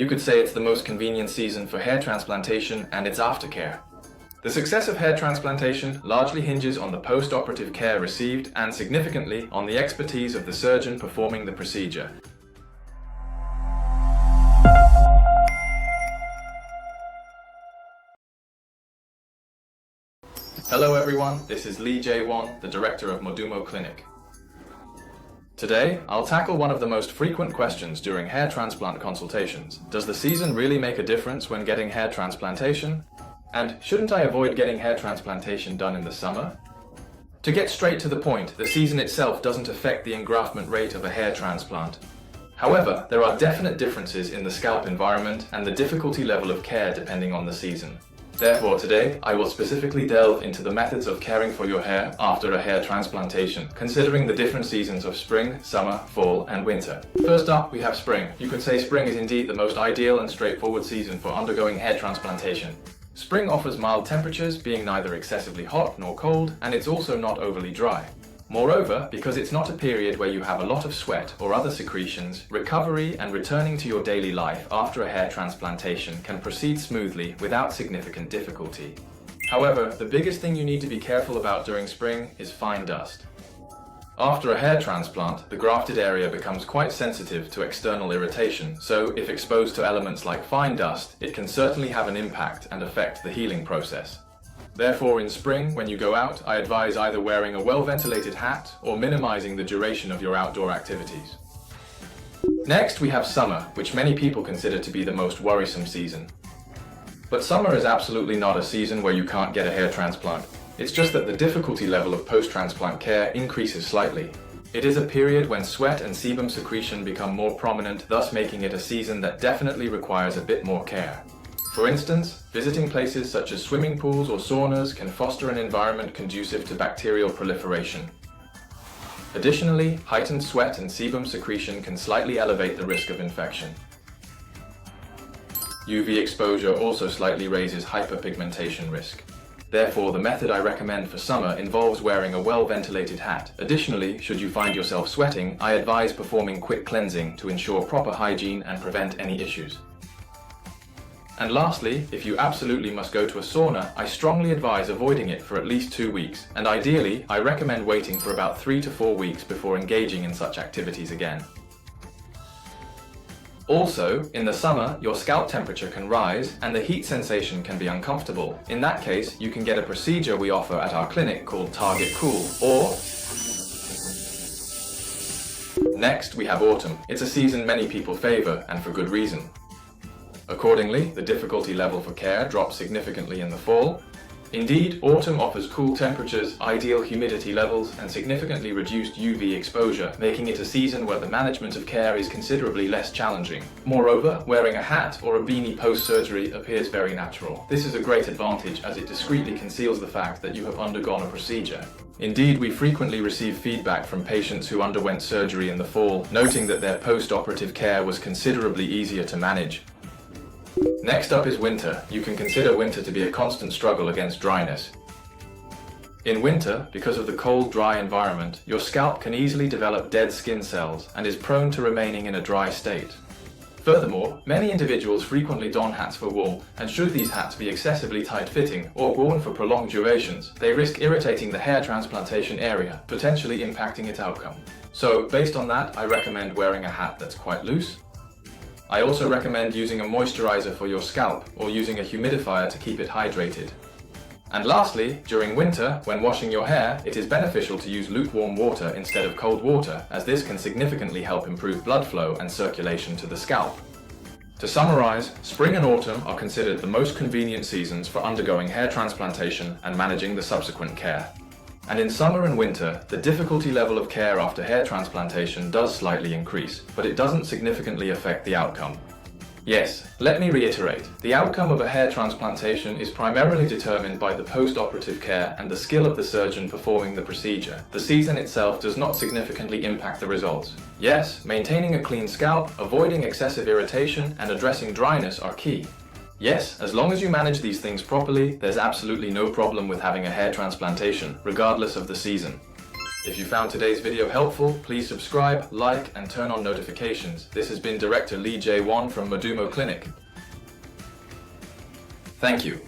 You could say it's the most convenient season for hair transplantation and its aftercare. The success of hair transplantation largely hinges on the post-operative care received and significantly on the expertise of the surgeon performing the procedure. Hello everyone, this is Lee Jae-won, the director of Modumo Clinic. Today, I'll tackle one of the most frequent questions during hair transplant consultations. Does the season really make a difference when getting hair transplantation? And shouldn't I avoid getting hair transplantation done in the summer? To get straight to the point, the season itself doesn't affect the engraftment rate of a hair transplant. However, there are definite differences in the scalp environment and the difficulty level of care depending on the season. Therefore, today, I will specifically delve into the methods of caring for your hair after a hair transplantation, considering the different seasons of spring, summer, fall, and winter. First up, we have spring. You could say spring is indeed the most ideal and straightforward season for undergoing hair transplantation. Spring offers mild temperatures, being neither excessively hot nor cold, and it's also not overly dry. Moreover, because it's not a period where you have a lot of sweat or other secretions, recovery and returning to your daily life after a hair transplantation can proceed smoothly without significant difficulty. However, the biggest thing you need to be careful about during spring is fine dust. After a hair transplant, the grafted area becomes quite sensitive to external irritation, so if exposed to elements like fine dust, it can certainly have an impact and affect the healing process. Therefore, in spring, when you go out, I advise either wearing a well-ventilated hat or minimizing the duration of your outdoor activities. Next, we have summer, which many people consider to be the most worrisome season. But summer is absolutely not a season where you can't get a hair transplant. It's just that the difficulty level of post-transplant care increases slightly. It is a period when sweat and sebum secretion become more prominent, thus making it a season that definitely requires a bit more care. For instance, visiting places such as swimming pools or saunas can foster an environment conducive to bacterial proliferation. Additionally, heightened sweat and sebum secretion can slightly elevate the risk of infection. UV exposure also slightly raises hyperpigmentation risk. Therefore, the method I recommend for summer involves wearing a well-ventilated hat. Additionally, should you find yourself sweating, I advise performing quick cleansing to ensure proper hygiene and prevent any issues. And lastly, if you absolutely must go to a sauna, I strongly advise avoiding it for at least 2 weeks, and ideally, I recommend waiting for about 3 to 4 weeks before engaging in such activities again. Also, in the summer, your scalp temperature can rise and the heat sensation can be uncomfortable. In that case, you can get a procedure we offer at our clinic called Target Cool, or... Next, we have autumn. It's a season many people favor, and for good reason. Accordingly, the difficulty level for care drops significantly in the fall. Indeed, autumn offers cool temperatures, ideal humidity levels, and significantly reduced UV exposure, making it a season where the management of care is considerably less challenging. Moreover, wearing a hat or a beanie post-surgery appears very natural. This is a great advantage as it discreetly conceals the fact that you have undergone a procedure. Indeed, we frequently receive feedback from patients who underwent surgery in the fall, noting that their post-operative care was considerably easier to manage. Next up is winter. You can consider winter to be a constant struggle against dryness. In winter, because of the cold, dry environment, your scalp can easily develop dead skin cells and is prone to remaining in a dry state. Furthermore, many individuals frequently don hats for wool, and should these hats be excessively tight-fitting or worn for prolonged durations, they risk irritating the hair transplantation area, potentially impacting its outcome. So, based on that, I recommend wearing a hat that's quite loose. I also recommend using a moisturizer for your scalp or using a humidifier to keep it hydrated. And lastly, during winter, when washing your hair, it is beneficial to use lukewarm water instead of cold water, as this can significantly help improve blood flow and circulation to the scalp. To summarize, spring and autumn are considered the most convenient seasons for undergoing hair transplantation and managing the subsequent care. And in summer and winter, the difficulty level of care after hair transplantation does slightly increase, but it doesn't significantly affect the outcome. Yes, let me reiterate, the outcome of a hair transplantation is primarily determined by the post-operative care and the skill of the surgeon performing the procedure. The season itself does not significantly impact the results. Yes, maintaining a clean scalp, avoiding excessive irritation, and addressing dryness are key. Yes, as long as you manage these things properly, there's absolutely no problem with having a hair transplantation, regardless of the season. If you found today's video helpful, please subscribe, like, and turn on notifications. This has been Director Lee Jae-won from Modumo Clinic. Thank you.